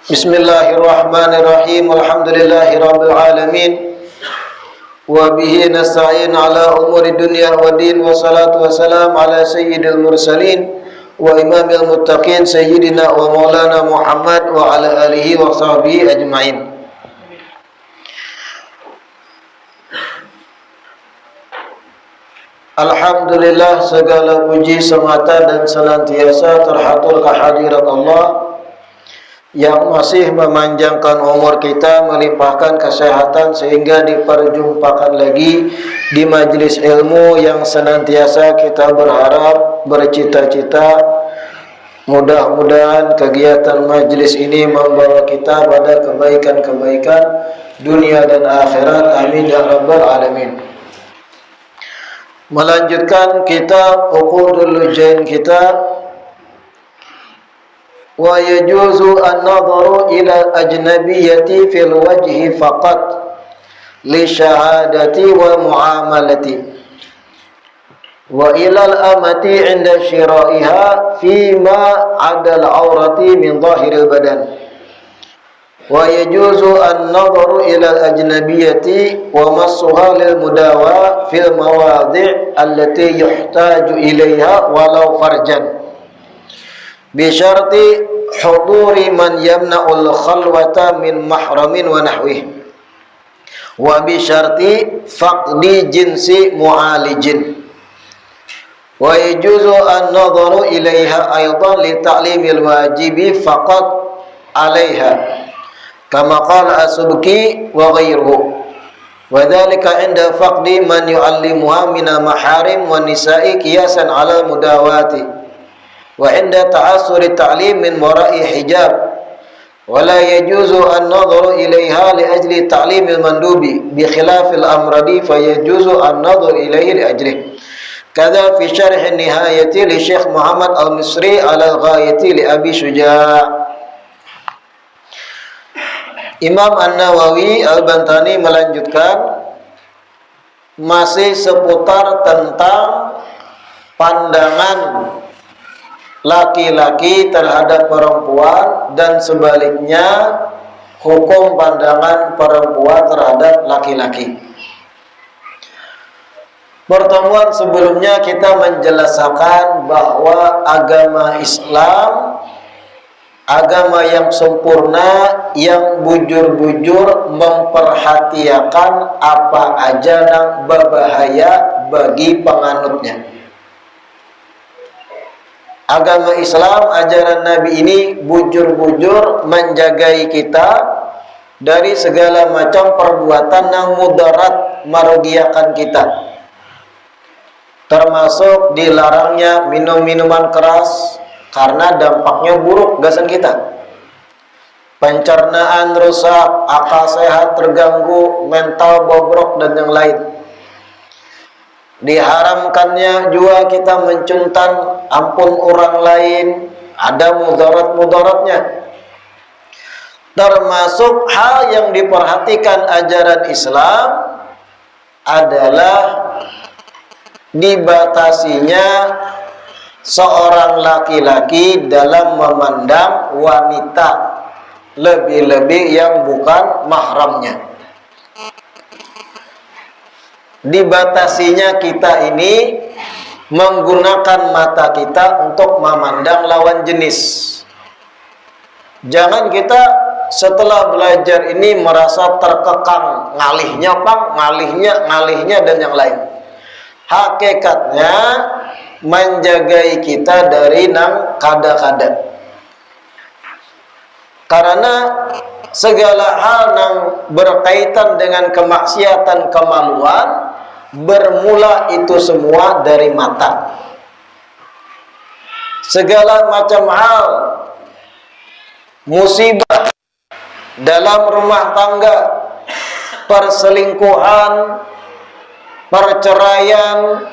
Bismillahirrahmanirrahim. Alhamdulillahirabbil alamin. Wa bihi nasta'in ala umuri dunya waddin, wassalatu wassalam ala sayyidil mursalin wa imamil muttaqin sayyidina wa maulana Muhammad wa ala alihi wa sahbihi ajmain. Alhamdulillah, segala puji semata dan senantiasa terhatur kehadirat Allah yang masih memanjangkan umur kita, melimpahkan kesehatan sehingga diperjumpakan lagi di majelis ilmu yang senantiasa kita berharap, bercita-cita mudah-mudahan kegiatan majelis ini membawa kita pada kebaikan-kebaikan dunia dan akhirat. Amin ya rabbal alamin. Melanjutkan kitab Uqudul Lujain kita. Wa yajuzu an-nadharu ila ajnabiyyati fil wajhi faqat li syahadati wa muamalati wa ila al-amati 'inda syira'iha fima 'ada al-'aurati min dhahiril badan. Wa yajuzu an-nadharu ila al-ajnabiyyati wa massuha lil mudawa fil mawadhi' allati yuhtaju ilaiha walau farjan bi syarti huduri man yamna'ul khalwata min mahramin wa nahwih wa bi syarti faqdi jinsi mu'alijin. Wa yajuzu an-nadharu ilaiha aydan li ta'limil wajibi faqat 'alaiha kama qala as-subki wa ghayruhu wa dhalika 'inda faqdi man yu'allimuha minal maharim wan nisa'i qiyasan 'ala mudawati wa inda ta'assuri ta'lim min wara'i hijab wa la yajuzu an-nadharu ilaiha li ajli ta'limil mandubi bi khilafil amradi fa yajuzu an-nadharu ilaihi li ajli kadza fi syarh an-nihayati li Syekh Muhammad al-Misri ala al-ghayati li Abi Syuja'. Imam An-Nawawi Al-Bantani melanjutkan masih seputar tentang pandangan laki-laki terhadap perempuan dan sebaliknya hukum pandangan perempuan terhadap laki-laki. Pertemuan sebelumnya kita menjelaskan bahwa agama Islam agama yang sempurna, yang bujur-bujur memperhatikan apa aja yang berbahaya bagi penganutnya. Agama Islam, ajaran Nabi ini bujur-bujur menjagai kita dari segala macam perbuatan yang mudarat merugiakan kita. Termasuk dilarangnya minum-minuman keras karena dampaknya buruk gasan kita. Pencernaan rusak, akal sehat terganggu, mental bobrok dan yang lain. Diharamkannya juga kita mencuntan ampun orang lain, ada mudarat-mudaratnya. Termasuk hal yang diperhatikan ajaran Islam adalah dibatasinya seorang laki-laki dalam memandang wanita, lebih-lebih yang bukan mahramnya. Dibatasinya kita ini menggunakan mata kita untuk memandang lawan jenis. Jangan kita setelah belajar ini merasa terkekang, ngalihnya dan yang lain. Hakikatnya menjagai kita dari nang kada-kada. Karena segala hal yang berkaitan dengan kemaksiatan, kemaluan, bermula itu semua dari mata. Segala macam hal musibah dalam rumah tangga, perselingkuhan, perceraian,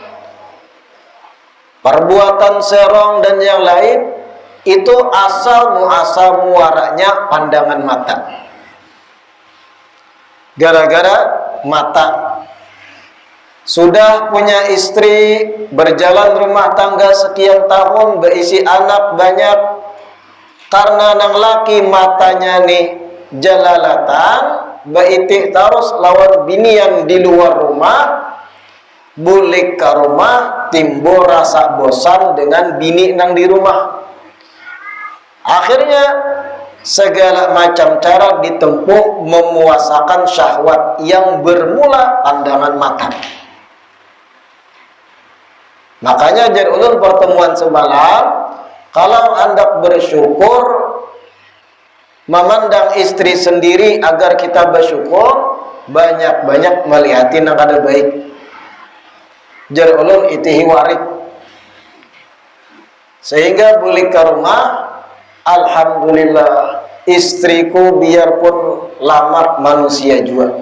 perbuatan serong dan yang lain, itu asal muaranya pandangan mata. Gara-gara mata. Sudah punya istri, berjalan rumah tangga sekian tahun, berisi anak banyak, karena nang laki matanya nih jalalatan baiti terus lawan binian di luar rumah, bulik ke rumah timbul rasa bosan dengan bini nang di rumah. Akhirnya segala macam cara ditempuh memuasakan syahwat yang bermula pandangan mata. Makanya jadi ulun pertemuan semalam, kalau hendak bersyukur memandang istri sendiri agar kita bersyukur, banyak-banyak melihati nang ada baik. Jadi ulun itihi warik. Sehingga balik ke rumah, alhamdulillah istriku biarpun lamat manusia juga.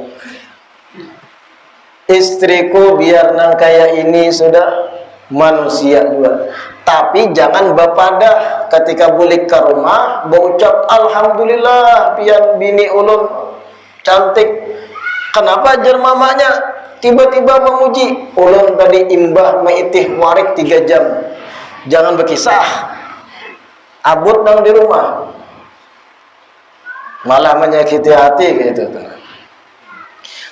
Istriku biar nang kayak ini sudah manusia juga. Tapi jangan bapadah ketika balik ke rumah berucap alhamdulillah pian bini ulun cantik. Kenapa jar mamanya tiba-tiba memuji? Ulun tadi imbah meitih warik 3 jam. Jangan berkisah. Abut nang di rumah. Malah menyakiti hati gitu.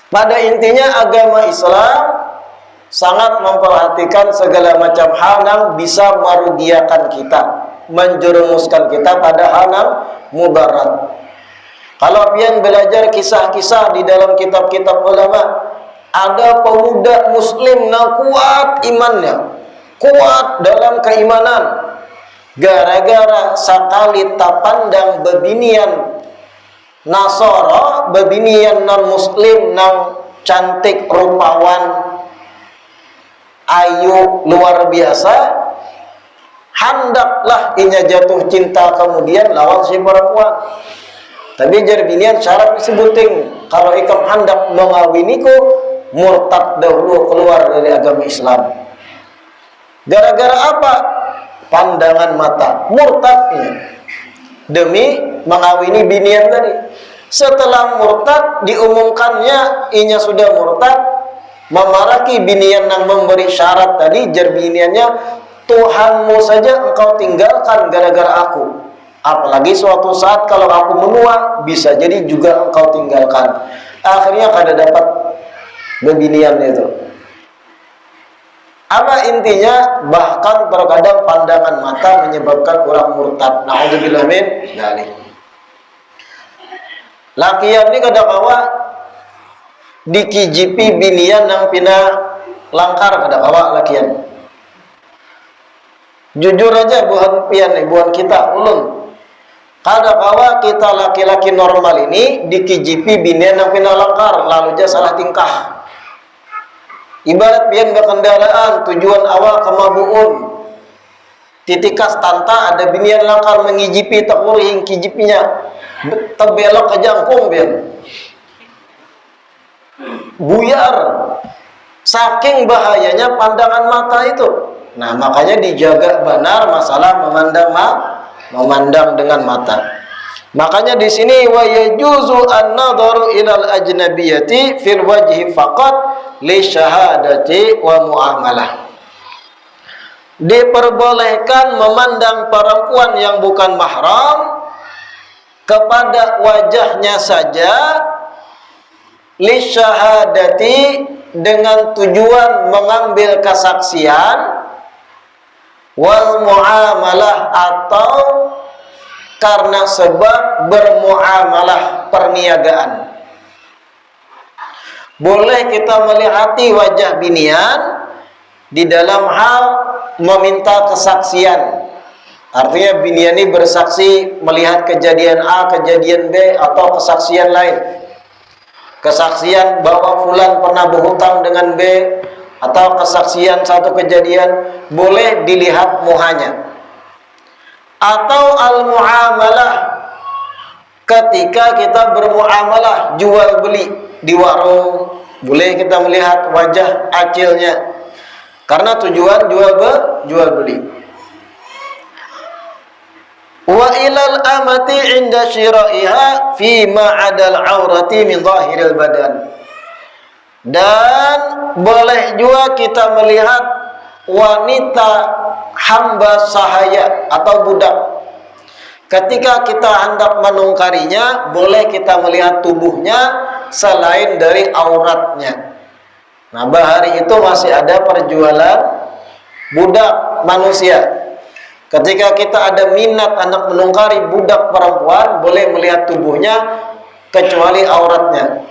Pada intinya agama Islam sangat memperhatikan segala macam hal yang bisa merugiakan kita, menjerumuskan kita pada hal yang mudarat. Kalau pian belajar kisah-kisah di dalam kitab-kitab ulama, ada pemuda muslim yang kuat imannya, kuat dalam keimanan, gara-gara sekali tapandang bebinian Nasara, bebinian non muslim nang cantik rupawan ayu luar biasa, handaklah inya jatuh cinta kemudian lawan si perempuan. Tapi jar binian syarat disebuting kalau ikam hendak mengawiniku murtad dahulu keluar dari agama Islam. Gara-gara apa? Pandangan mata, murtadnya demi mengawini binian tadi. Setelah murtad diumumkannya inya sudah murtad, memaraki binian yang memberi syarat tadi, jar biniannya, Tuhanmu saja engkau tinggalkan gara-gara aku. Apalagi suatu saat kalau aku menua, bisa jadi juga engkau tinggalkan. Akhirnya kada dapat bebinian itu. Apa intinya? Bahkan terkadang pandangan mata menyebabkan orang murtad. Na'udzubillah min dzalik. Lakian ini kada kawa dikijipi binian nang pina langkar kada kawa lakian. Jujur aja bukan pian nih, bukan kita ulun. Kada kawa kita laki-laki normal ini dikijipi binian nang pina langkar lalu aja salah tingkah. Ibarat pian berkendaraan tujuan awal ke Mabuun, titikas tanta ada binian langkar mengijipi tak urih kijipinya terbelok ke jangkung pian buyar, saking bahayanya pandangan mata itu. Nah makanya dijaga benar masalah memandang dengan mata. Makanya di sini wa yajuzu an-nadharu ilal ajnabiyati fil wajhi faqat li syahadati wa muamalah. Diperbolehkan memandang perempuan yang bukan mahram kepada wajahnya saja li syahadati dengan tujuan mengambil kesaksian wal muamalah atau karena sebab bermuamalah perniagaan. Boleh kita melihati wajah binian di dalam hal meminta kesaksian. Artinya binian ini bersaksi melihat kejadian A, kejadian B atau kesaksian lain. Kesaksian bahwa fulan pernah berhutang dengan B atau kesaksian satu kejadian, boleh dilihat muhanya. Atau al-muamalah, ketika kita bermuamalah jual beli di warung, boleh kita melihat wajah acilnya karena tujuan jual beli. Wa ilal amati inda syira'iha fi ma'adal aurati min zahiril badan. Dan boleh juga kita melihat wanita hamba sahaya atau budak Ketika kita hendak menungkarinya, boleh kita melihat tubuhnya selain dari auratnya. Nah, bahari itu masih ada perjualan budak manusia. Ketika kita ada minat hendak menungkari budak perempuan, boleh melihat tubuhnya kecuali auratnya.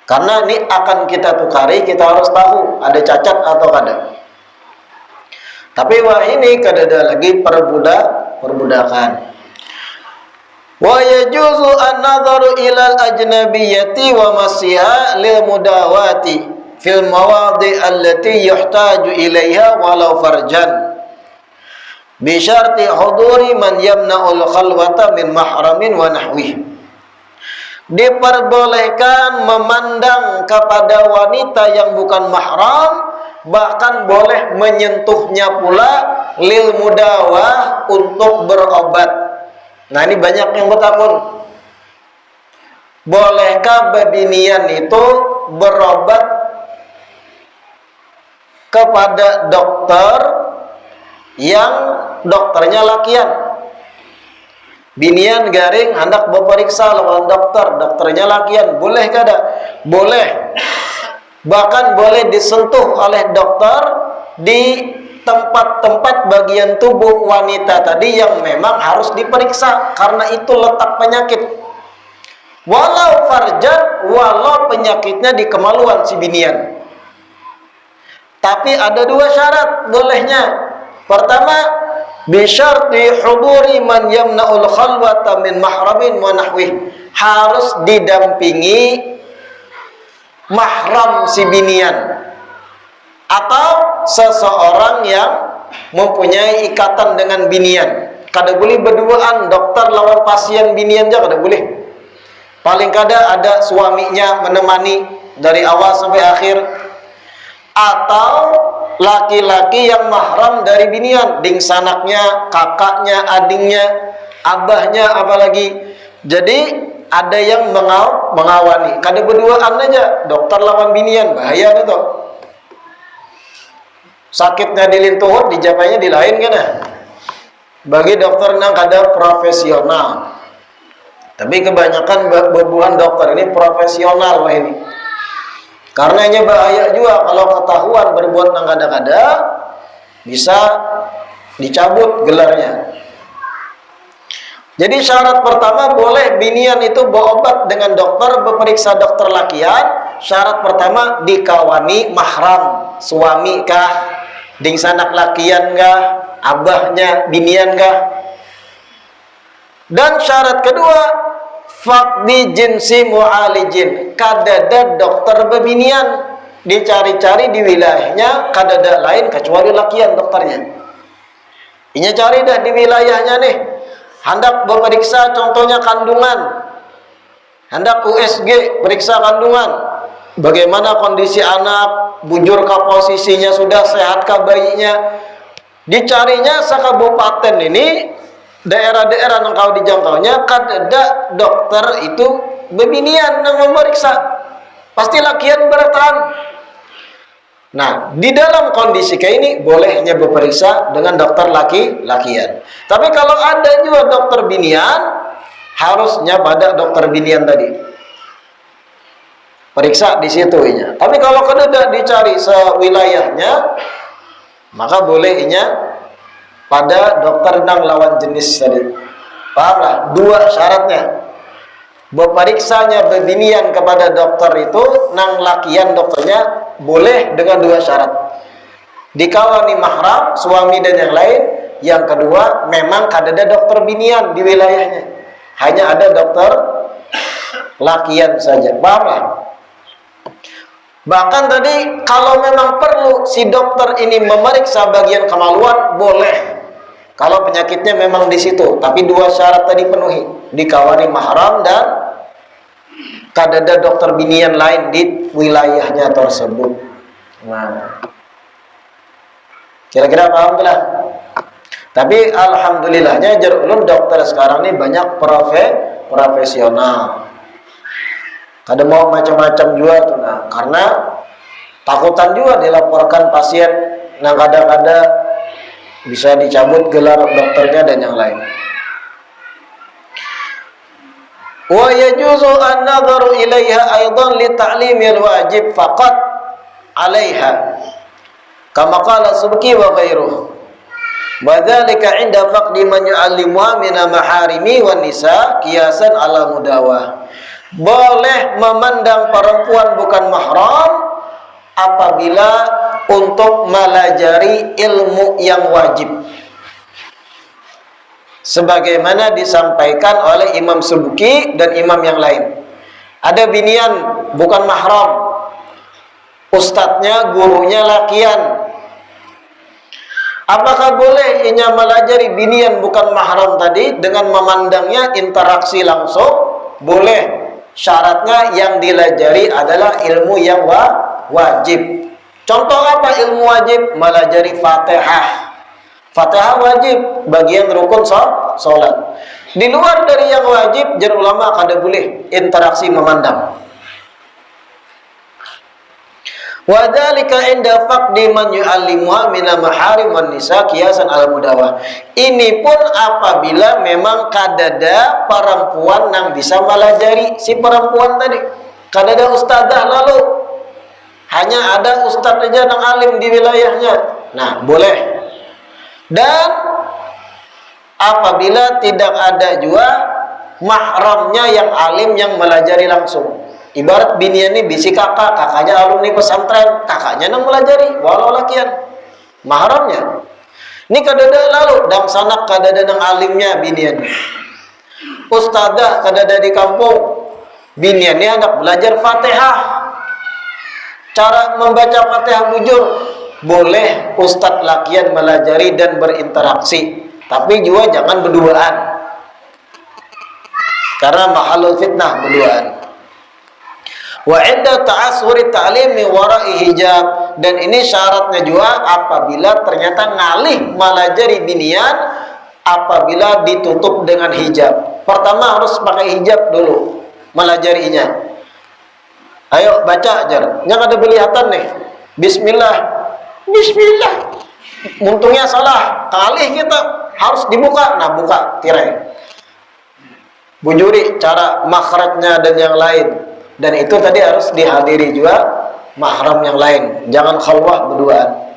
Karena ini akan kita tukari, kita harus tahu ada cacat atau kada. Tapi wah ini kadada lagi perbudakan. Wa yajuzu an-nadharu ilal ajnabiyyati wa masiha lil mudawati fil mawadi' allati yuhtaju ilaiha walau farjan bi syarti huduri man yamna'ul khalwata min mahramin wa nahwih. Diperbolehkan memandang kepada wanita yang bukan mahram, bahkan boleh menyentuhnya pula lil mudawah untuk berobat. Nah, ini banyak yang bertakun. Bolehkah bebinian itu berobat kepada dokter yang dokternya lakian? Binian garing hendak berperiksa lawan dokternya lakian, boleh kada? Boleh. Bahkan boleh disentuh oleh dokter di tempat-tempat bagian tubuh wanita tadi yang memang harus diperiksa karena itu letak penyakit. Walau farjan, walau penyakitnya di kemaluan si binian. Tapi ada dua syarat bolehnya. Pertama, bisyarti huduri man yamna'ul khalwata min mahramin wa nahwih. Harus didampingi mahram si binian atau seseorang yang mempunyai ikatan dengan binian. Kada boleh berduaan dokter lawan pasien binian aja, kada boleh. Paling kada ada suaminya menemani dari awal sampai akhir, atau laki-laki yang mahram dari binian, dingsanaknya, kakaknya, adingnya, abahnya, apalagi. Jadi ada yang mengawani. Kada berduaan aja dokter lawan binian, bahaya itu. Sakitnya di lintuhut, dijapainya di lain kan ya. Bagi dokter yang kada profesional. Tapi kebanyakan berbulan dokter ini profesional wah ini. Karenanya bahaya juga kalau ketahuan berbuat yang kada-kada, bisa dicabut gelarnya. Jadi syarat pertama boleh binian itu berobat dengan dokter, berperiksa dokter lakian. Syarat pertama dikawani mahram, suami kah, dingsanak lakian kah, abahnya binian kah. Dan syarat kedua, faqdi jinsi mu'alijin, kadada dokter bebinian, dicari-cari di wilayahnya kadada lain kecuali lakian dokternya. Ini cari dah di wilayahnya nih, hendak memeriksa contohnya kandungan, hendak USG periksa kandungan, bagaimana kondisi anak, bujurkah posisinya, sudah sehatkah bayinya. Dicarinya sekabupaten ini, daerah-daerah yang kau dijangkaunya kadada dokter itu bebinian yang memeriksa, pasti lakian bertahan. Nah, di dalam kondisi kayak ini bolehnya berperiksa dengan dokter lakian. Tapi kalau ada juga dokter binian, harusnya pada dokter binian tadi. Periksa di situ inya. Tapi kalau kada dicari sewilayahnya, maka bolehnya pada dokter nang lawan jenis tadi. Pahamlah? Dua syaratnya. Berperiksanya bebinian kepada dokter itu nang lakian dokternya boleh dengan dua syarat. Dikawani mahram, suami dan yang lain. Yang kedua, memang kadada dokter binian di wilayahnya. Hanya ada dokter lakian saja. Pahamlah? Bahkan tadi kalau memang perlu si dokter ini memeriksa bagian kemaluan, boleh. Kalau penyakitnya memang di situ, tapi dua syarat tadi penuhi, dikawani mahram dan kadada dokter binian lain di wilayahnya tersebut. Nah, kira-kira paham lah. Tapi alhamdulillahnya ulun dokter sekarang ini banyak profesional. Kada mau macam-macam juga tuh, nah, karena takutan juga dilaporkan pasien yang kadang-kadang bisa dicabut gelar dokternya dan yang lain. Wa yajuzu an-nadharu ilaiha aidan li ta'limil wajib faqat 'alaiha. Kama qala Subki wa ghairuh. Wa dzalika 'inda faqdi man yu'allimuha min maharimi wan nisa qiyasan 'ala mudawah. Boleh memandang perempuan bukan mahram apabila untuk melajari ilmu yang wajib, sebagaimana disampaikan oleh Imam Subki dan imam yang lain. Ada binian bukan mahram, ustadznya, gurunya lakian. Apakah boleh inya melajari binian bukan mahram tadi dengan memandangnya interaksi langsung? Boleh. Syaratnya yang dilajari adalah ilmu yang wajib. Contoh apa ilmu wajib? Melajari Fatihah. Fatihah wajib, bagian rukun salat. Di luar dari yang wajib, jar ulama kada boleh interaksi memandang. Wa dzalika inda faqdi man yu'allimuha min maharim wan nisa qiyasan al mudawah. Ini pun apabila memang kadada perempuan yang bisa melajari si perempuan tadi. Kadada ustadzah lalu hanya ada ustadz aja yang alim di wilayahnya. Nah, boleh. Dan apabila tidak ada juga mahramnya yang alim yang melajari langsung. Ibarat binian ini bisi kakak, kakaknya alumni pesantren, kakaknya yang melajari, walau lakian. Mahramnya. Ini kadada lalu, dan sanak kadada yang alimnya binian. Ustadzah kadada di kampung, binian ini hendak belajar Fatihah. Cara membaca Fatihah bujur, boleh ustadz lakian melajari dan berinteraksi. Tapi juga jangan berduaan. Karena mahalul fitnah berduaan. Wa inda ta'assuri ta'lim min wara'i hijab, dan ini syaratnya juga apabila ternyata ngalih melajari binian apabila ditutup dengan hijab. Pertama harus pakai hijab dulu melajarinya. Ayo baca ajar. Yang ada kelihatan nih. Bismillah. Bismillah. Untungnya salah. Ngalih kita harus dibuka. Nah, buka tirai. Bujuri cara makhrajnya dan yang lain. Dan itu tadi harus dihadiri juga mahram yang lain. Jangan khalwah berduaan.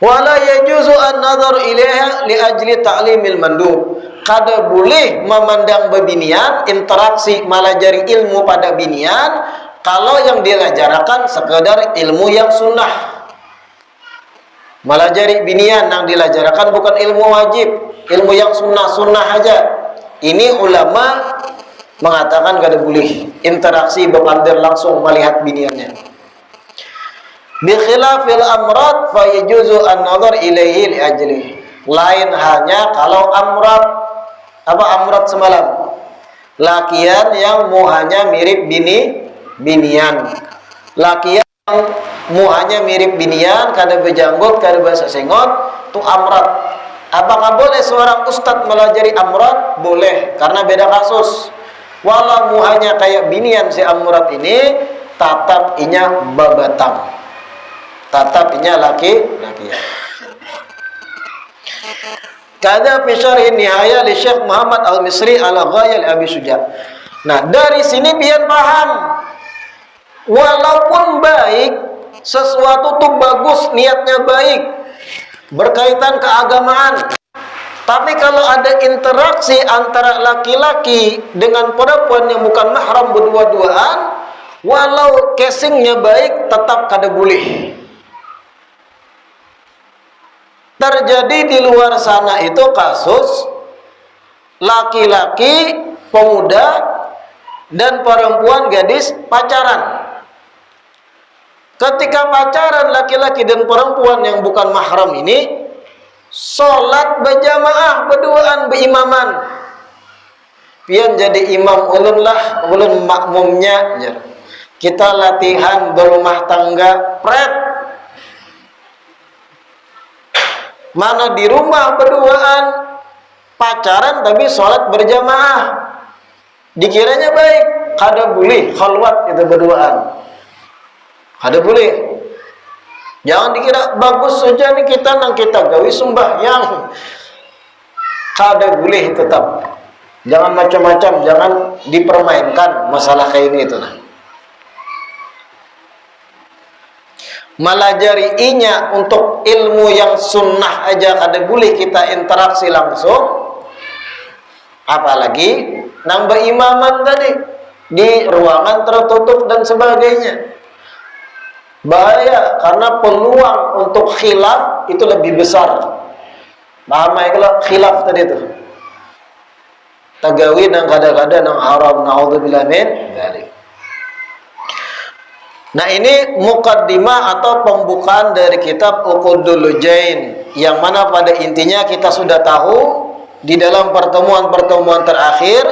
Wala yajuzu an-nadhar ilaiha li ajli ta'limil mandub. Kada boleh memandang bebinian, interaksi melajari ilmu pada binian kalau yang dilajarkan sekedar ilmu yang sunnah. Melajari binian yang dilajarkan bukan ilmu wajib, ilmu yang sunnah-sunnah aja. Ini ulama mengatakan kada boleh interaksi bepandir langsung melihat biniannya. Bi khilafil amrad fa yajuzu an-nazar ilaihi li ajli. Lain hanya kalau amrad semalam. Lakian yang muhanya mirip binian. Lakian yang muhanya mirip binian, kada bejanggut, kada bahasa sengot, tu amrad. Apakah boleh seorang ustadz melajari amrad? Boleh, karena beda kasus. Walau muhanya kayak binian si amrad ini, tatap inya babatang. Tatap inya laki-laki. Kada fi syarh nihaya li Syekh Muhammad Al-Misri ala ghayal Abi Suja. Nah, dari sini biar paham. Walaupun baik, sesuatu tuh bagus, niatnya baik, berkaitan keagamaan. Tapi kalau ada interaksi antara laki-laki dengan perempuan yang bukan mahram berdua-duaan, walau casingnya baik, tetap kada boleh. Terjadi di luar sana itu kasus laki-laki, pemuda, dan perempuan gadis pacaran. Ketika pacaran laki-laki dan perempuan yang bukan mahram ini sholat berjamaah berduaan berimaman. Pian jadi imam ulun lah, ulun makmumnya. Kita latihan berumah tangga pret. Mana di rumah berduaan pacaran tapi sholat berjamaah. Dikiranya baik, kada boleh khalwat itu berduaan. Kada boleh. Jangan dikira bagus saja nih kita nang kita gawi sembahyang. Kada boleh tetap. Jangan macam-macam, jangan dipermainkan masalah kayak ini itu. Melajari inya untuk ilmu yang sunnah aja kada boleh kita interaksi langsung, apalagi nambah imaman tadi di ruangan tertutup dan sebagainya. Bahaya, karena peluang untuk khilaf itu lebih besar. Paham ya kalau khilaf tadi itu? Tagawi nang kadang-kadang nang haram, naudzubillah min dzalik. Nah, ini mukaddimah atau pembukaan dari kitab Uqudul Lujain, yang mana pada intinya kita sudah tahu di dalam pertemuan-pertemuan terakhir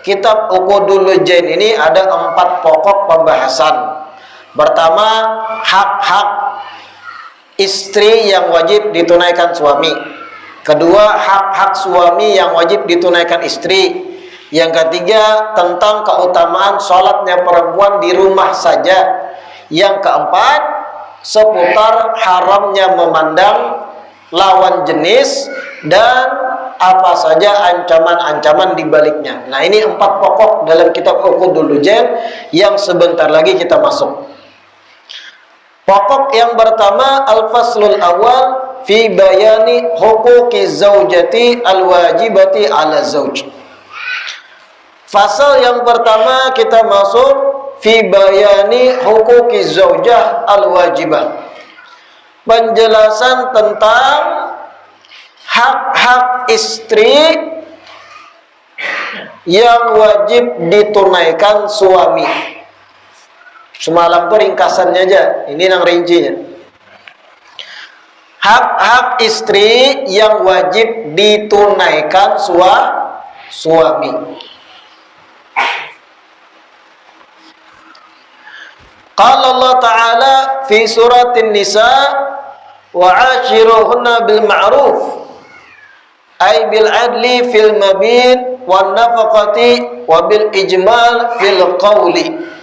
kitab Uqudul Lujain ini ada 4 pokok pembahasan. Pertama, hak-hak istri yang wajib ditunaikan suami. Kedua, hak-hak suami yang wajib ditunaikan istri. Yang ketiga, tentang keutamaan sholatnya perempuan di rumah saja. Yang keempat, seputar haramnya memandang lawan jenis dan apa saja ancaman-ancaman di baliknya. Nah, ini 4 pokok dalam kitab Uqudul Lujain yang sebentar lagi kita masuk. Pokok yang pertama, al-faslul awal fi bayani huquqi zaujati al-wajibati ala zauj. Fasal yang pertama kita masuk fi bayani huquqi zaujah al-wajibah. Penjelasan tentang hak-hak istri yang wajib ditunaikan suami. Semalam tuh ringkasannya aja, ini yang rincinya. Hak-hak istri yang wajib ditunaikan suami. Qala Allah Ta'ala fi suratin Nisa wa 'ashiruhunna bil ma'ruf ay bil adli fil mabit wan nafaqati wa bil ijmal fil qawli.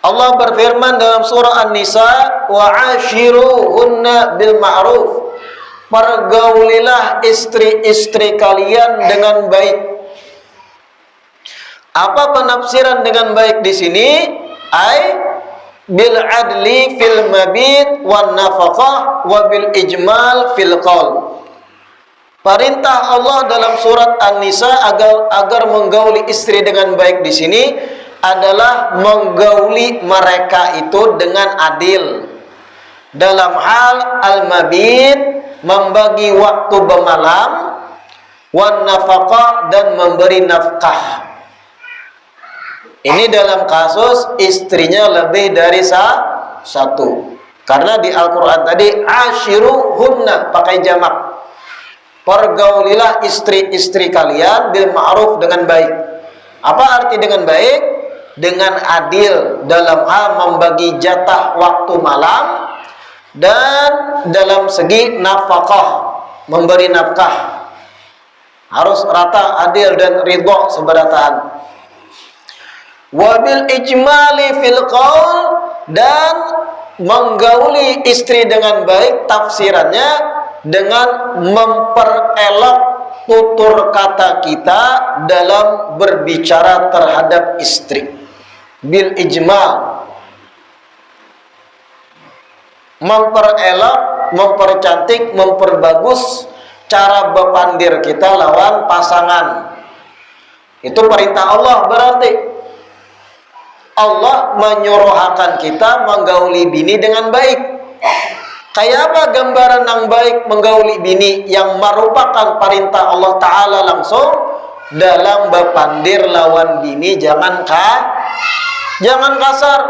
Allah berfirman dalam surah An-Nisa, wa 'ashiruhunna bil ma'ruf. Pergaulilah istri-istri kalian dengan baik. Apa penafsiran dengan baik di sini? Ai bil adli fil mabit wan nafaqah wa bil ijmal fil qaul. Perintah Allah dalam surat An-Nisa agar menggauli istri dengan baik di sini adalah menggauli mereka itu dengan adil dalam hal al-mabit, membagi waktu bermalam, wan nafaqah, dan memberi nafkah. Ini dalam kasus istrinya lebih dari satu. Karena di Al-Quran tadi ashiruhunna pakai jamak. Pergaulilah istri-istri kalian bil ma'ruf dengan baik. Apa arti dengan baik? Dengan adil dalam hal membagi jatah waktu malam dan dalam segi nafkah, memberi nafkah. Harus rata, adil, dan ridho seberataan. Wabil ijmali fil qaul, dan menggauli istri dengan baik tafsirannya dengan memperelok tutur kata kita dalam berbicara terhadap istri. Bil ijmal, memperelok, mempercantik, memperbagus cara berpandir kita lawan pasangan. Itu perintah Allah. Berarti Allah menyuruhkan kita menggauli bini dengan baik. Kayak apa gambaran yang baik menggauli bini yang merupakan perintah Allah Ta'ala langsung dalam berpandir lawan bini? Jangan kasar.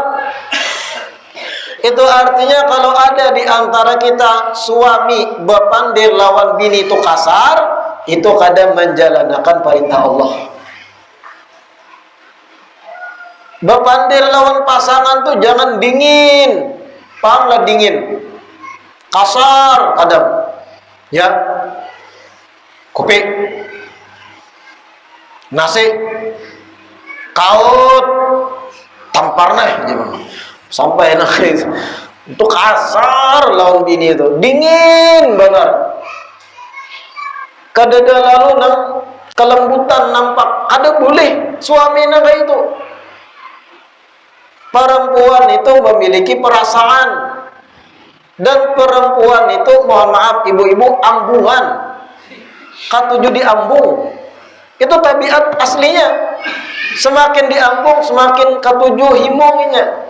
Itu artinya kalau ada di antara kita suami berpandir lawan bini itu kasar, itu kadang menjalankan perintah Allah. Berpandir lawan pasangan tuh jangan dingin. Pahamlah dingin. Kasar kadang. Ya. Kopi. Nasi. Kaut. Tampar nih. Sampai enak itu. Itu kasar lawan bini itu. Dingin benar. Kadang lalu nang kelembutan nampak, ada boleh suami naga itu. Perempuan itu memiliki perasaan, dan perempuan itu, mohon maaf ibu-ibu, ambungan. Katujuh diambung, itu tabiat aslinya. Semakin diambung, semakin katujuh himunginya.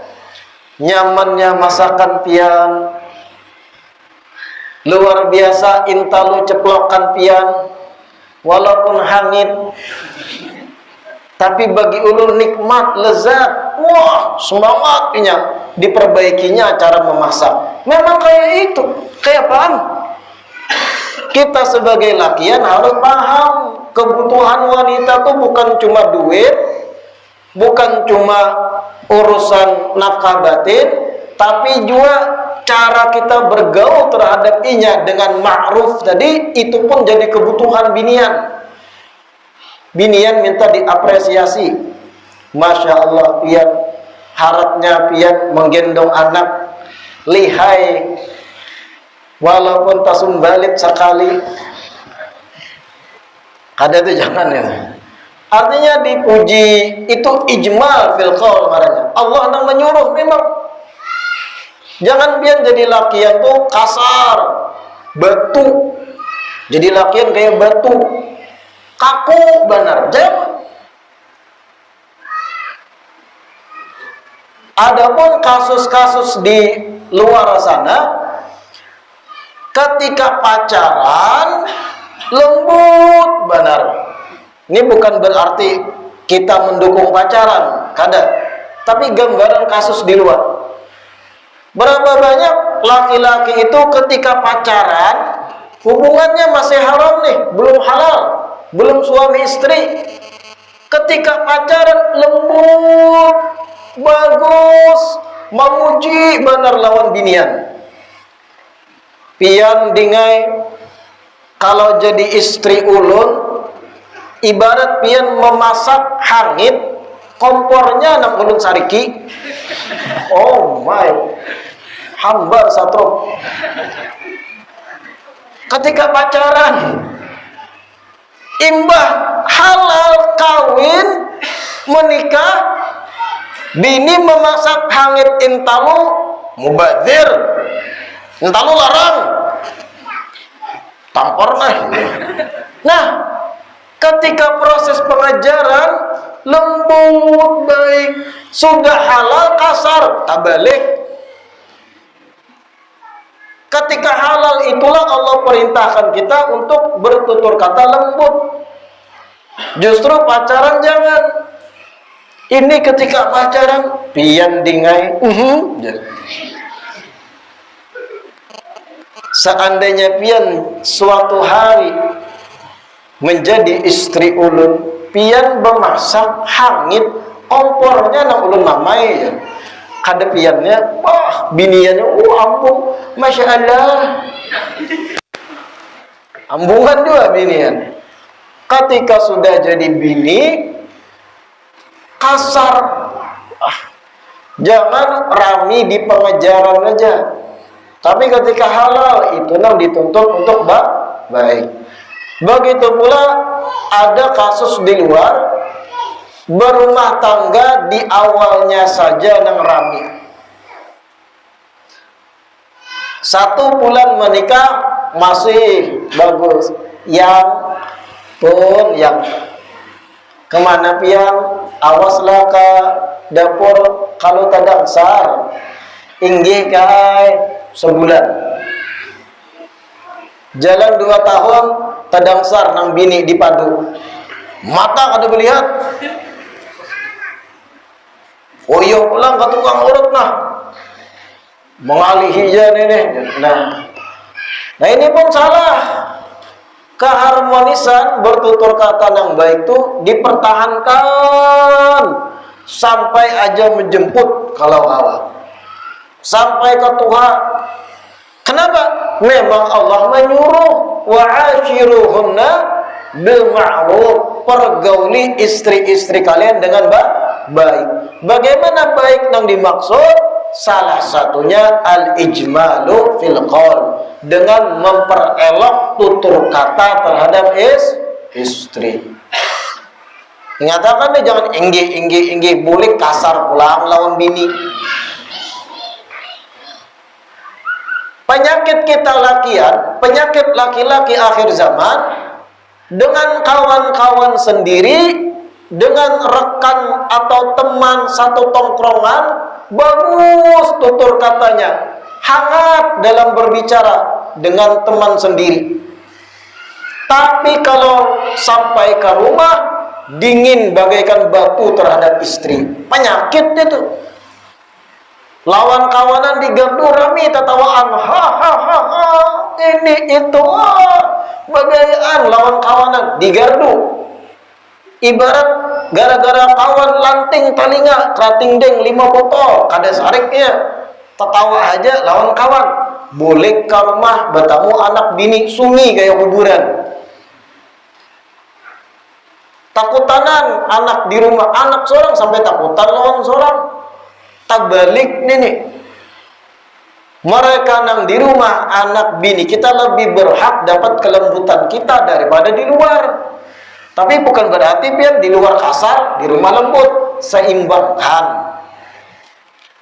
Nyamannya masakan pian, luar biasa intalu ceplokan pian, walaupun hangit, tapi bagi ulun nikmat, lezat. Wah, semangat punya, diperbaikinya cara memasak. Memang kayak itu, kayak paham. Kita sebagai lakian harus paham kebutuhan wanita tuh bukan cuma duit, bukan cuma urusan nafkah batin, tapi juga cara kita bergaul terhadap inya dengan ma'ruf tadi, itu pun jadi kebutuhan binian. Binian minta diapresiasi. Masya Allah pian, harapnya pian menggendong anak, lihai, walaupun tasumbalit sekali. Ada itu jangan ya. Artinya dipuji itu ijmal fil qaul marahnya. Allah yang menyuruh memang. Jangan pian jadi lakian tuh kasar, batu. Jadi lakian kayak batu, kaku benar. Jangan. Adapun kasus-kasus di luar sana, ketika pacaran lembut benar. Ini bukan berarti kita mendukung pacaran, kada. Tapi gambaran kasus di luar. Berapa banyak laki-laki itu ketika pacaran hubungannya masih haram nih, belum halal, belum suami istri. Ketika pacaran lembut, bagus, memuji benar lawan binian. Pian dingai kalau jadi istri ulun, ibarat pian memasak hangit, kompornya nang ulun sariki. Oh my, hambar satro. Ketika pacaran, imbah halal kawin, menikah, bini memasak hangit intalu mubazir, intalu larang, tampor nah. Nah, ketika proses pengajaran lembut baik, sudah halal kasar, tabalik. Ketika halal itulah Allah perintahkan kita untuk bertutur kata lembut. Justru pacaran jangan. Ini ketika pacaran pian dingai. Seandainya pian suatu hari menjadi istri ulun, pian memasak hangit, kompornya nang ulun mamai ya. Kada piannya, wah biniannya, ampun, masya Allah, ambungan juga binian. Ketika sudah jadi bini, kasar, jangan rami di pengejaran aja. Tapi ketika halal itu nang dituntut untuk baik. Begitu pula ada kasus di luar, berumah tangga di awalnya saja nang rami. 1 bulan menikah masih bagus, yang pun yang kemana pian, awaslah ke dapur kalau tadang sar, inggih kai sebulan. Jalan 2 tahun tadang sar nang bini dipadu, mata kada melihat. Oh iya pulang ke tukang urut nah, mengalihi jan ini. Nah ini pun salah. Keharmonisan bertutur kata yang baik itu dipertahankan sampai aja menjemput kalau awal, sampai ke Tuhan. Kenapa? Memang Allah menyuruh wa'ashiruhunna bil ma'ruf, pergauli istri-istri kalian dengan baik. Bagaimana baik yang dimaksud? Salah satunya al-ijmalu fil qaul, dengan memperelok tutur kata terhadap istri. Mengatakan nih jangan inggi, boleh kasar pulang lawan bini. Penyakit kita lakian, penyakit laki-laki akhir zaman, dengan kawan-kawan sendiri, dengan rekan atau teman satu tongkrongan, bagus tutur katanya, hangat dalam berbicara dengan teman sendiri. Tapi kalau sampai ke rumah, dingin bagaikan batu terhadap istri. Penyakit itu. Lawan kawanan di gardu rami tertawaan, ha, ini itu, bagaian lawan kawanan di gardu. Ibarat gara-gara kawan lanting talinga, kerating deng 5 botol, kada sariknya, tertawa aja lawan kawan. Boleh ke rumah bertamu anak bini sunyi kayak kuburan. Takutanan anak di rumah, anak seorang sampai takutan lawan seorang. Tak balik nenek. Mereka nang di rumah anak bini kita lebih berhak dapat kelembutan kita daripada di luar. Tapi bukan berarti pian di luar kasar, di rumah lembut, seimbangkan.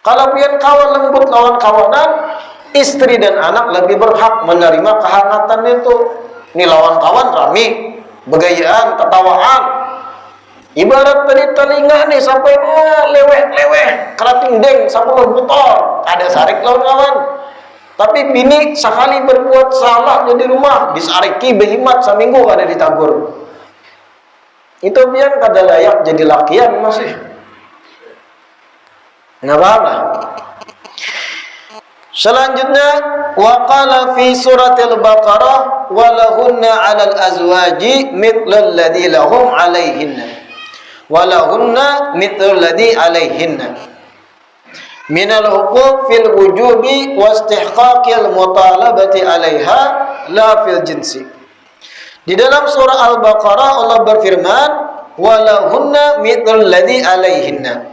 Kalau pian kawan lembut lawan kawanan, istri dan anak lebih berhak menerima kehangatan itu. Ini lawan kawan rami, begayaan, tertawaan. Ibarat tadi telinga nih sampai leweh, kerating deng 10 botol, ada sarik lawan kawan. Tapi bini sekali berbuat salah di rumah, disariki behimat seminggu kada ditagur. Itu biar kada layak jadi lakian masih. Nggak apa-apa. Selanjutnya, waqala fi suratil Baqarah walahunna 'alal azwaji mithlul ladzi lahum 'alaihinna. Walahunna mithlul ladzi 'alaihinna minal huquq fil wujubi wastihqaqil mutalabati 'alaiha la fil jinsi. Di dalam surah Al-Baqarah Allah berfirman, walahunna mithlul ladzi 'alaihinna.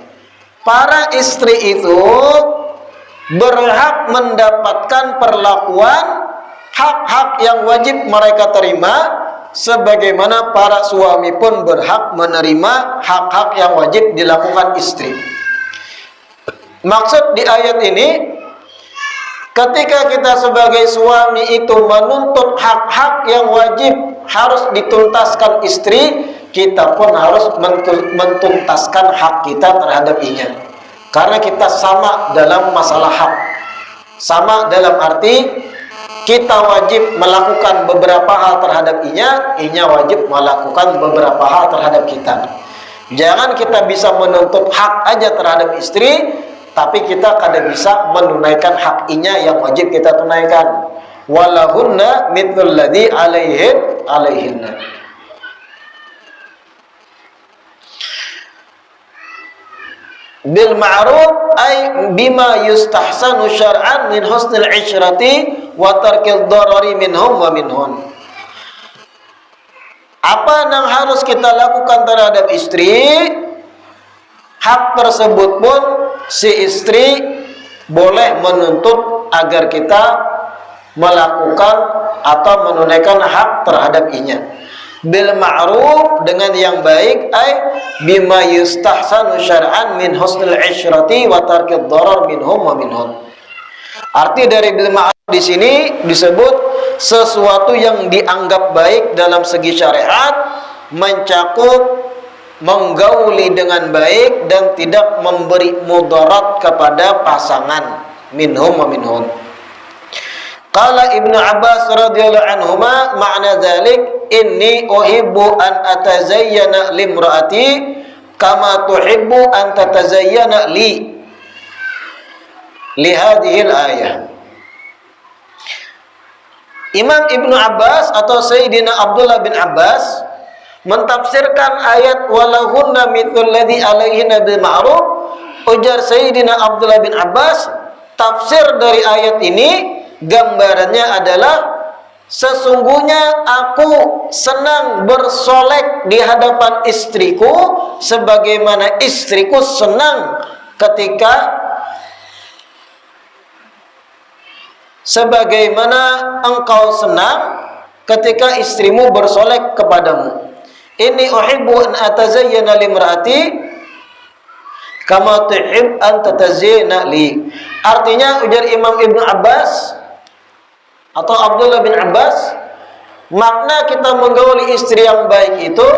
Para istri itu berhak mendapatkan perlakuan hak-hak yang wajib mereka terima, sebagaimana para suami pun berhak menerima hak-hak yang wajib dilakukan istri. Maksud di ayat ini, ketika kita sebagai suami itu menuntut hak-hak yang wajib harus dituntaskan istri, kita pun harus mentuntaskan hak kita terhadap inya. Karena kita sama dalam masalah hak. Sama dalam arti kita wajib melakukan beberapa hal terhadap inya wajib melakukan beberapa hal terhadap kita. Jangan kita bisa menuntut hak aja terhadap istri, tapi kita kada bisa menunaikan hak inya yang wajib kita tunaikan. Walahunna mithlul ladzi 'alaihinna. Bil ma'ruf ay bima yustahsanu syar'an min husnil 'ishrati wa tarkil darari minhum wa minhun. Apa yang harus kita lakukan terhadap istri, hak tersebut pun si istri boleh menuntut agar kita melakukan atau menunaikan hak terhadap inya. Bil ma'ruf, dengan yang baik, ay bima yustahsanu syar'an min husnil 'ishrati wa tarkid darar minhum wa minhun. Arti dari bil ma'ruf di sini disebut sesuatu yang dianggap baik dalam segi syariat, mencakup menggauli dengan baik dan tidak memberi mudarat kepada pasangan, minhum wa minhun. Qala Ibnu Abbas radhiyallahu anhuma makna dzalik, inni uhibbu an atazayyana limraati kama tuhibbu an tatazayyana li hadhil ayah. Imam Ibnu Abbas atau Sayyidina Abdullah bin Abbas mentafsirkan ayat walahunna mithlul ladzi 'alaihinna bil ma'ruf. Ujar Sayyidina Abdullah bin Abbas, tafsir dari ayat ini gambarannya adalah sesungguhnya aku senang bersolek di hadapan istriku sebagaimana istriku senang sebagaimana engkau senang ketika istrimu bersolek kepadamu. Inni uhibbu an atazayyana limraati kama tuhib an tatazayyana li. Artinya, ujar Imam Ibnu Abbas atau Abdullah bin Abbas, makna kita menggauli istri yang baik itu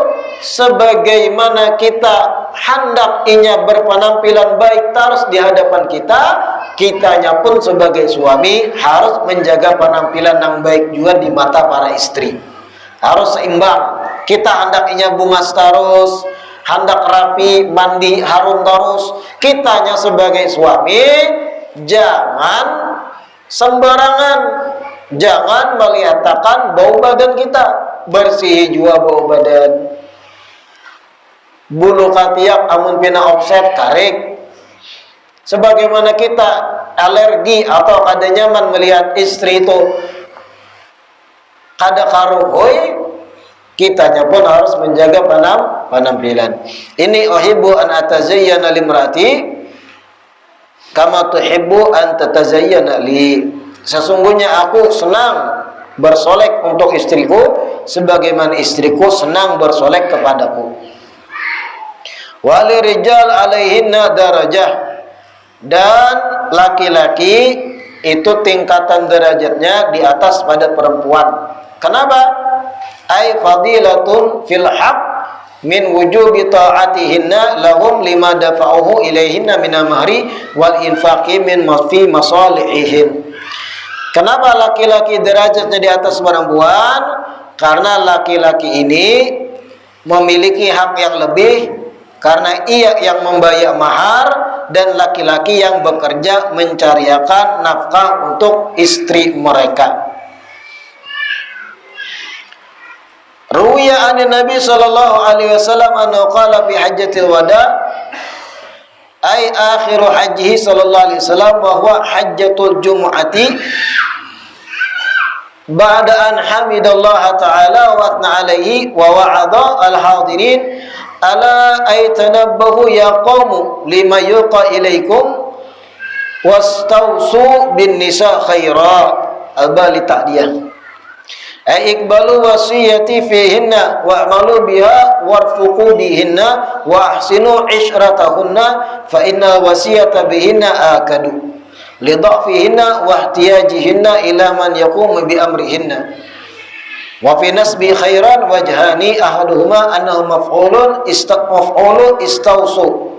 sebagaimana kita hendak inya berpenampilan baik terus di hadapan kita, kitanya pun sebagai suami harus menjaga penampilan yang baik juga di mata para istri. Harus seimbang. Kita hendak inya bungas terus, hendak rapi, mandi, harum terus. Kitanya sebagai suami jangan sembarangan, jangan melihatkan bau badan kita, bersih juga bau badan. Bulu katiak amun pina offset karek. Sebagaimana kita alergi atau kada nyaman melihat istri itu kada karuhoi, kitanya pun harus menjaga penampilan. Ini uhibbu an atazayyana limrati kama tuhibbu an tatazayyana li. Sesungguhnya aku senang bersolek untuk istriku sebagaimana istriku senang bersolek kepadaku. Wali rijal alaihinna darajah, dan laki-laki itu tingkatan derajatnya di atas pada perempuan. Kenapa? Ai fadilatun fil haq min wujubi ta'atihinna lahum lima dafa'uhu ilaihinna min amri wal infaqi min fi masalihin. Kenapa laki-laki derajatnya di atas perempuan? Karena laki-laki ini memiliki hak yang lebih, karena ia yang membayar mahar dan laki-laki yang bekerja mencariakan nafkah untuk istri mereka. Ruwiya an Nabi sallallahu alaihi wasallam annahu qala fi hajjatil wada, ay akhiru hajjihi sallallahu alaihi wasallam, wa huwa hajjatul jumu'ati, ba'da an hamidallaha ta'ala wa atna alaihi wa wa'adha al-hadirin ala ay tanabbahu ya qawmu lima yuqa ilaikum wastausu bin nisa khaira. Al-bali ta'diyah, ay ikbalu wasiyati fihinna wa'malu biha warfuqu bihinna wa ahsinu ishratahunna fa inna wasiyata bihinna akadu lidhafihinna wa ihtiyajihinna ila man yaqumu bi amrihinna. Wa fi nasbi khairan wajhani ahaduhuma annahu maf'ulun istausu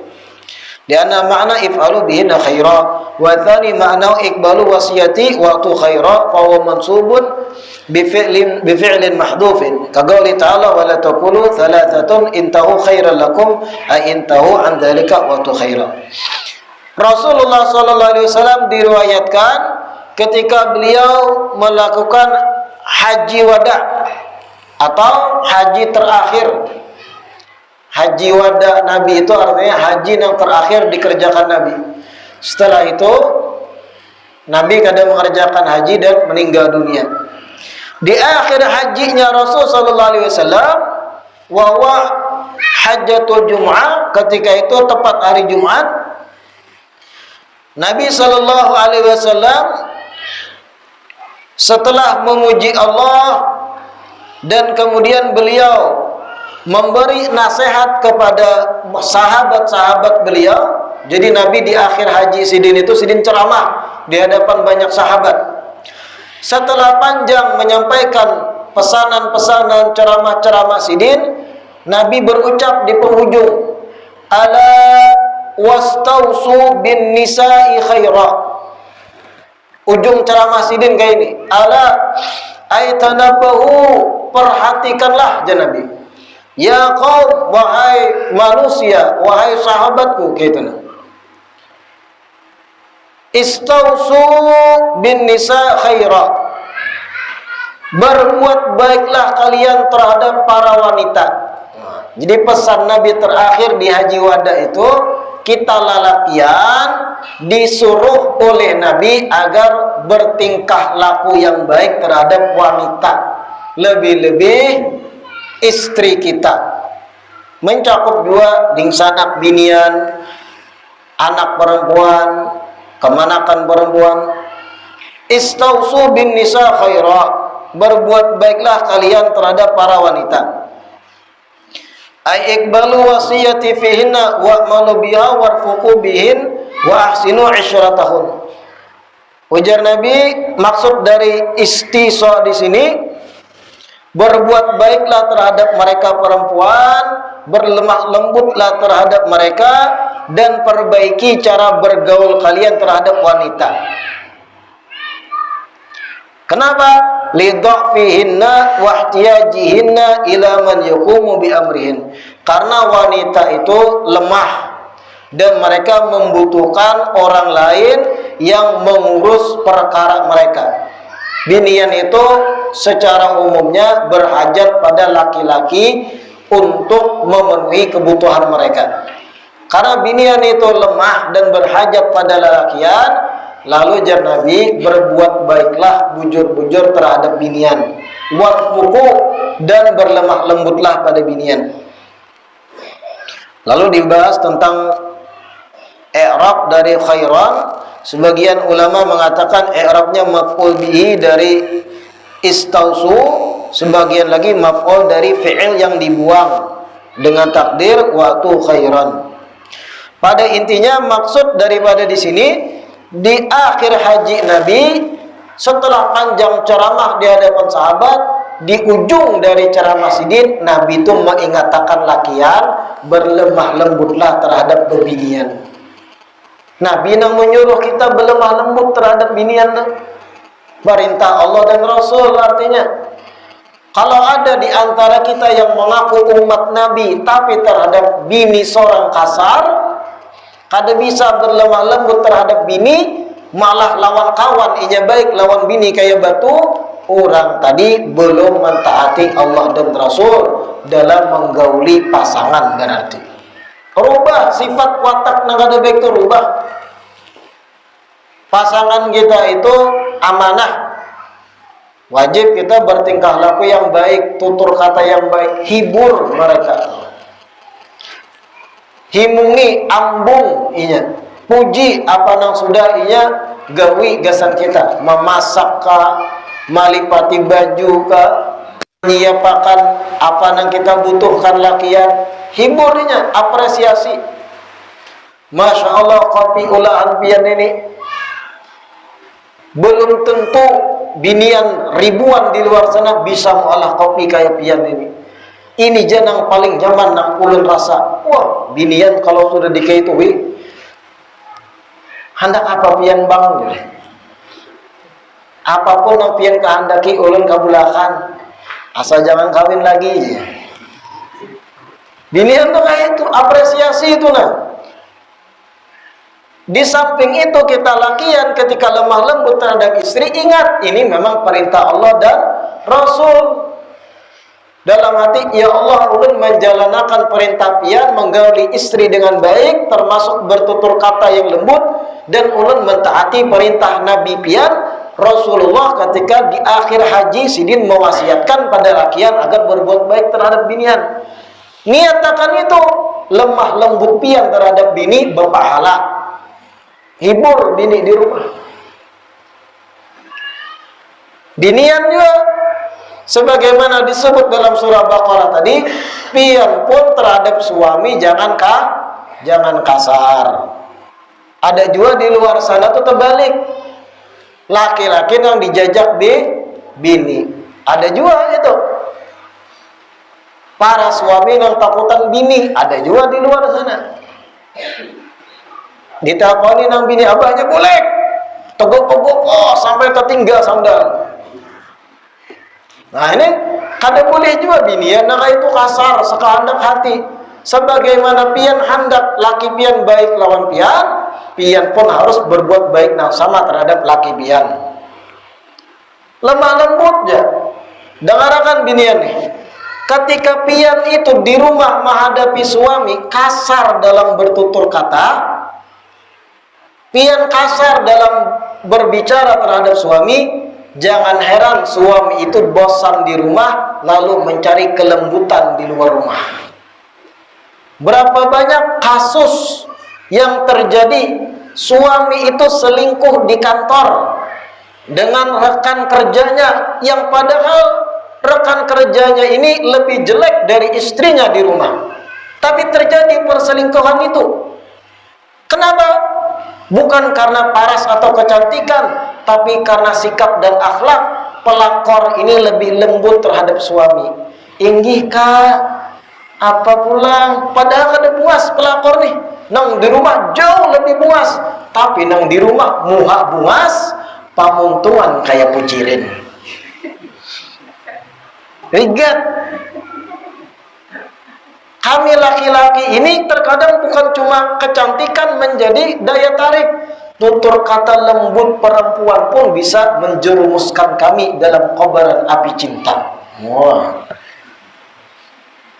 di anna ma'na if'alu bihinna khaira, wa thani ma'na ikbalu wasiyati wa tu khaira fa huwa mansubun bifi'lin mahdhufin ka qouli ta'ala wa la taqulu thalathatun intahu khairan lakum ay intahu an dzalika wa tu khaira. Rasulullah sallallahu alaihi wasallam diriwayatkan ketika beliau melakukan haji wada atau haji terakhir. Haji wada Nabi itu artinya haji yang terakhir dikerjakan Nabi. Setelah itu Nabi kadang mengerjakan haji dan meninggal dunia. Di akhir hajinya Rasul sallallahu alaihi wasallam, wa huwa hajjatul jumu'ah, ketika itu tepat hari Jumat, Nabi sallallahu alaihi wasallam setelah memuji Allah dan kemudian beliau memberi nasihat kepada sahabat-sahabat beliau. Jadi Nabi di akhir haji Sidin itu Sidin ceramah di hadapan banyak sahabat. Setelah panjang menyampaikan pesanan-pesanan, ceramah-ceramah Sidin, Nabi berucap di penghujung, ala wastausu bin nisa'i khaira. Ujung ceramah Sidin kayak ini, ala aitanabahu, perhatikanlah ya Nabi, ya qaum, wahai manusia, wahai sahabatku, gitu nah. Istausu bin nisa khaira, berbuat baiklah kalian terhadap para wanita. Jadi pesan Nabi terakhir di haji wada itu, kita lalakian disuruh oleh Nabi agar bertingkah laku yang baik terhadap wanita, lebih-lebih istri kita. Mencakup juga dingsanak binian, anak perempuan, kemanakan perempuan. Istausu bin nisa khaira, berbuat baiklah kalian terhadap para wanita. Ay iqbalu wasiyati fihinna wa'malu biha warfuqu bihin wa ahsinu isyratahun. Ujar Nabi, maksud dari istisqa di sini, berbuat baiklah terhadap mereka perempuan, berlemah lembutlah terhadap mereka, dan perbaiki cara bergaul kalian terhadap wanita. Kenapa? Lidhafihinna wa ihtiyajihinna ila man yaqumu bi amrihin. Karena wanita itu lemah dan mereka membutuhkan orang lain yang mengurus perkara mereka. Binian itu secara umumnya berhajat pada laki-laki untuk memenuhi kebutuhan mereka. Karena binian itu lemah dan berhajat pada lelakian, lalu jar Nabi, berbuat baiklah bujur-bujur terhadap binian, warfuqu, dan berlemah lembutlah pada binian. Lalu dibahas tentang i'rab dari khairan. Sebagian ulama mengatakan i'rabnya maf'ul bihi dari istausu, sebagian lagi maf'ul dari fi'il yang dibuang dengan takdir waktu khairan. Pada intinya maksud daripada di sini, di akhir haji Nabi, setelah panjang ceramah di hadapan sahabat, di ujung dari ceramah sidin, Nabi itu mengingatkan lakian, berlemah lembutlah terhadap binian. Nabi yang menyuruh kita berlemah lembut terhadap binian, perintah Allah dan Rasul. Artinya, kalau ada di antara kita yang mengaku umat Nabi tapi terhadap bini seorang kasar, kada bisa berlemah lembut terhadap bini, malah lawan kawan inya baik, lawan bini kayak batu, orang tadi belum mentaati Allah dan Rasul dalam menggauli pasangan. Berarti rubah sifat watak nang kada baik itu, rubah. Pasangan kita itu amanah, wajib kita bertingkah laku yang baik, tutur kata yang baik, hibur mereka, himungi, ambung inya, puji apa nang sudah inya gawi gasan kita, memasak kah, malipati baju kah, menyiapkan apa nang kita butuhkan lakian, hibur inya, apresiasi. Masya Allah, kopi olahan pian ini belum tentu binian ribuan di luar sana bisa mengolah kopi kayak pian ini. Ini janang paling nyaman nang ulun rasa. Wah, binian kalau sudah dikaitui, hendak apa pian bang? Apapun yang pian kehendaki ulun kabulakan, asal jangan kawin lagi. Binian tuh kayak itu, apresiasi itu nah. Di samping itu kita lakian ketika lemah lembut terhadap istri, ingat ini memang perintah Allah dan Rasul. Dalam hati, ya Allah, ulun menjalankan perintah pian menggauli istri dengan baik, termasuk bertutur kata yang lembut, dan ulun mentaati perintah Nabi pian Rasulullah ketika di akhir haji sidin mewasiatkan pada lakian agar berbuat baik terhadap binian. Niatakan itu, lemah lembut pian terhadap bini berpahala. Hibur bini di rumah. Binian juga sebagaimana disebut dalam surah Baqarah tadi, pian pun terhadap suami jangan kasar. Ada juga di luar sana tuh terbalik, laki-laki yang dijajak bini. Ada juga itu, para suami yang takutan bini. Ada juga di luar sana. Diteleponi nang bini, abahnya boleh teguk-teguk, oh sampai tertinggal sandal. Nah ini kada boleh juga bini ya, nah itu kasar sekehendak hati. Sebagaimana pian hendak laki pian baik lawan pian pun harus berbuat baik nang sama terhadap laki pian. Lemah lembut ya. Dengarkan binian nih. Ketika pian itu di rumah menghadapi suami kasar dalam bertutur kata, pian kasar dalam berbicara terhadap suami, jangan heran suami itu bosan di rumah lalu mencari kelembutan di luar rumah. Berapa banyak kasus yang terjadi, suami itu selingkuh di kantor, dengan rekan kerjanya yang padahal rekan kerjanya ini lebih jelek dari istrinya di rumah, tapi terjadi perselingkuhan itu. Kenapa? Bukan karena paras atau kecantikan, tapi karena sikap dan akhlak pelakor ini lebih lembut terhadap suami. Inggih kak, apa pulang? Padahal kada puas pelakor nih. Nang di rumah jauh lebih puas, tapi nang di rumah muha buas, pamuntungan kayak pucirin. Rigat. Kami laki-laki ini terkadang bukan cuma kecantikan menjadi daya tarik, tutur kata lembut perempuan pun bisa menjerumuskan kami dalam kobaran api cinta. Wah.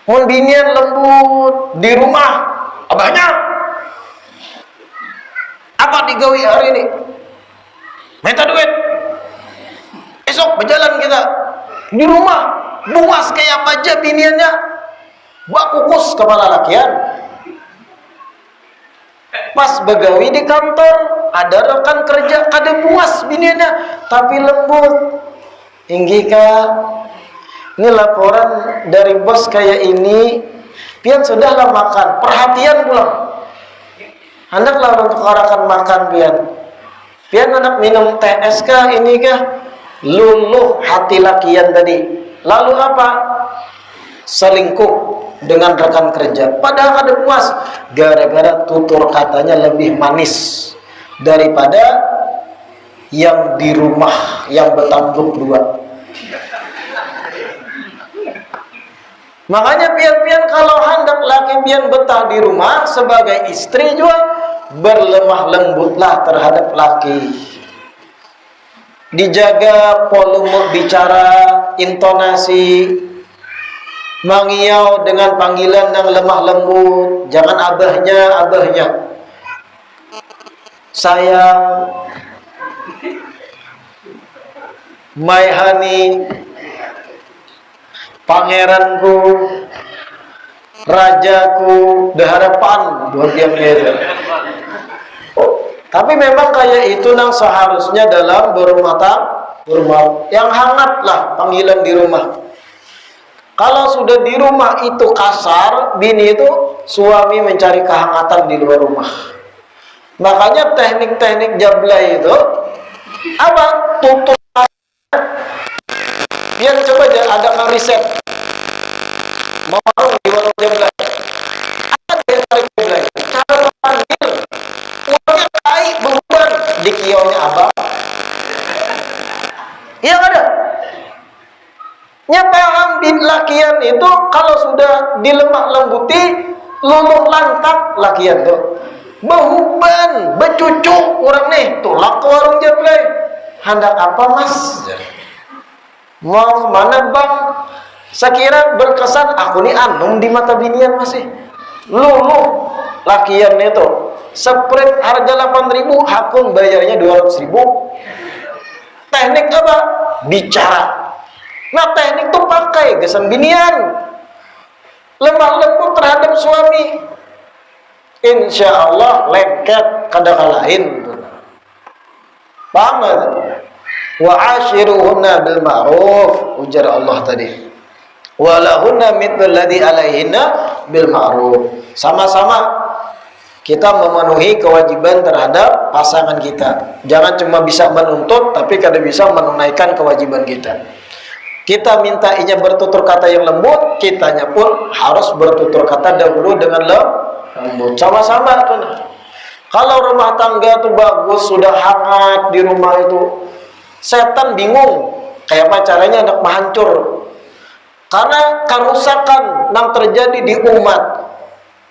Mun binian lembut di rumah, abahnya apa digawi hari ini? Minta duit. Esok berjalan kita. Di rumah buas kayak apa aja biniannya. Bak kukus kepala lakian. Pas begawi di kantor, ada rekan kerja kada puas biniannya, tapi lembut. Inggih kak, ini laporan dari bos kayak ini, pian sudahlah makan, perhatian pulang. Hendaklah untuk arakan makan pian. Pian anak minum teh es kah ini kah? Luluh hati lakian tadi. Lalu apa? Selingkuh dengan rekan kerja. Padahal ada puas, gara-gara tutur katanya lebih manis daripada yang di rumah yang bertambuk dua. Makanya pian-pian kalau hendak laki pian betah di rumah sebagai istri juga berlemah lembutlah terhadap laki. Dijaga volume bicara, intonasi, mengiau dengan panggilan yang lemah lembut, jangan abahnya. Sayang, my honey, pangeranku, rajaku, harapan buat dia gitu. Tapi memang kayak itu nang seharusnya dalam berumah tangga yang hangat lah panggilan di rumah. Kalau sudah di rumah itu kasar, bini itu suami mencari kehangatan di luar rumah. Makanya teknik-teknik jablay itu apa? Tutur. Biar coba aja ada ngeriset. Mau warung di warung jablay. Apa dia cari jablay? Cara memanggil. Uangnya baik beban di kionya abang. Iya ada. Nya paham bin lakian itu kalau sudah dilemah lembuti, luluh lantak lakian tuh. Behuban, becucuk orang nih, tulak ke warung jablay. Hendak apa mas? Mau kemana bang? Sekira berkesan aku nih anum di mata binian masih. Luluh lakian itu. Sprit harga 8.000, hakun bayarnya 200.000. Teknik apa? Bicara. Nah teknik itu pakai gesan binian, lemah lembut terhadap suami, insya Allah lengket kada kalahin. Paham gak? Wa ashiruhunna bil ma'ruf, ujar Allah tadi. Walahunna mithlu alladhi alaihinna bil ma'ruf. Sama-sama kita memenuhi kewajiban terhadap pasangan kita. Jangan cuma bisa menuntut, tapi kada bisa menunaikan kewajiban kita. Kita minta inya bertutur kata yang lembut, kitanya pun harus bertutur kata dahulu dengan lembut. Sama-sama tuh. Kalau rumah tangga tuh bagus, sudah hangat di rumah itu, setan bingung kayak apa caranya hendak menghancur. Karena kerusakan yang terjadi di umat,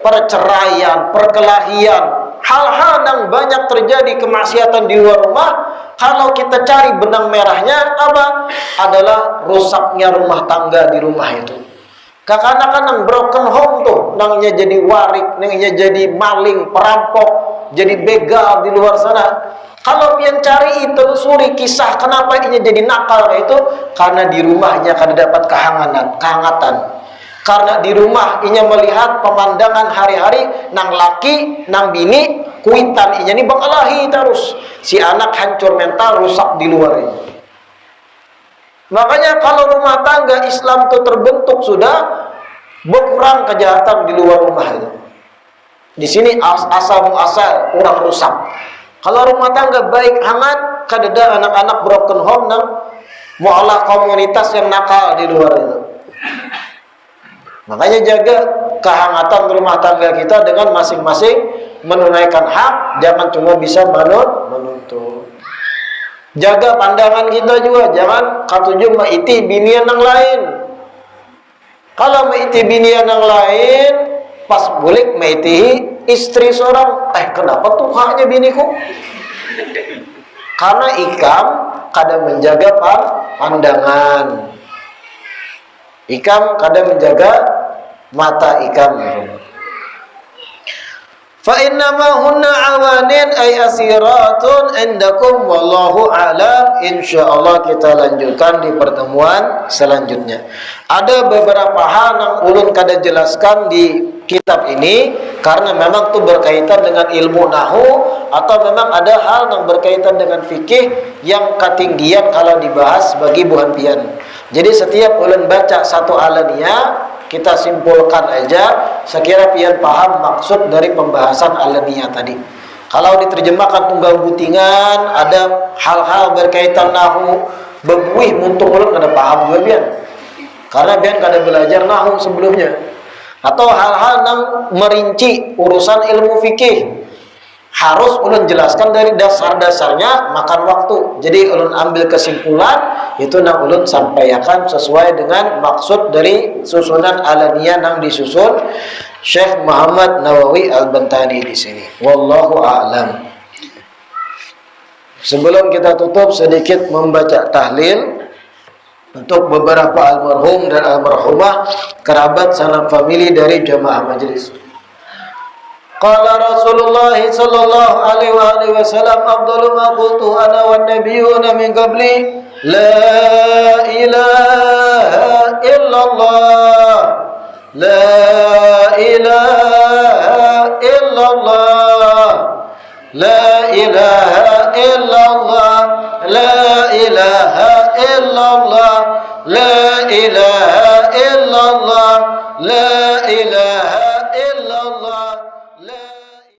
perceraian, perkelahian, hal-hal yang banyak terjadi kemaksiatan di luar rumah. Kalau kita cari benang merahnya apa? Adalah rusaknya rumah tangga di rumah itu. Kakak-kakak nang broken home tuh, nangnya jadi warik, nangnya jadi maling, perampok, jadi begal di luar sana. Kalau pian cari telusuri kisah kenapa ini jadi nakal kayak itu, karena di rumahnya kada dapat kehangatan. Karena di rumah inya melihat pemandangan hari-hari nang laki, nang bini kuitan ini bakalahi terus. Si anak hancur mental, rusak di luar ini. Makanya kalau rumah tangga Islam itu terbentuk sudah berkurang kejahatan di luar rumah itu. Di sini asal muasal kurang rusak. Kalau rumah tangga baik hangat, kadeda anak-anak broken home nang mualah komunitas yang nakal di luar itu. Makanya jaga kehangatan rumah tangga kita dengan masing-masing menunaikan hak, jangan cuma bisa menuntut. Jaga pandangan kita juga, jangan katuju maiti binian yang lain. Kalau maiti binian yang lain, pas bulik maiti istri seorang, kenapa tuh haknya biniku? Karena ikam kadang menjaga pandangan. Ikam kadang menjaga mata ikam. Fa innama hunna awanin ay asiratun indakum wallahu alam. Insyaallah kita lanjutkan di pertemuan selanjutnya. Ada beberapa hal yang ulun kada jelaskan di kitab ini karena memang itu berkaitan dengan ilmu nahu atau memang ada hal yang berkaitan dengan fikih yang ketinggian kalau dibahas bagi buhan pian. Jadi setiap ulun baca satu alaniyah kita simpulkan aja sekira pian paham maksud dari pembahasan alaniyah tadi. Kalau diterjemahkan tunggal butingan ada hal-hal berkaitan nahu bebuih untuk ulun kada paham juga pian. Karena pian kada belajar nahu sebelumnya. Atau hal-hal yang merinci urusan ilmu fikih harus ulun jelaskan dari dasar-dasarnya makan waktu. Jadi ulun ambil kesimpulan itu yang ulun sampaikan sesuai dengan maksud dari susunan alaniyah yang disusun Syekh Muhammad Nawawi Al-Bantani di sini. Wallahu a'lam. Sebelum kita tutup sedikit membaca tahlil untuk beberapa almarhum dan almarhumah kerabat sanak famili dari jamaah majelis. Qala Rasulullah sallallahu alaihi wasallam afdalu ma qultu ana wan nabiyyuna min qabli la ilaha illallah la ilaha illallah la ilaha illallah la ilaha illallah la ilaha illallah la ilaha illallah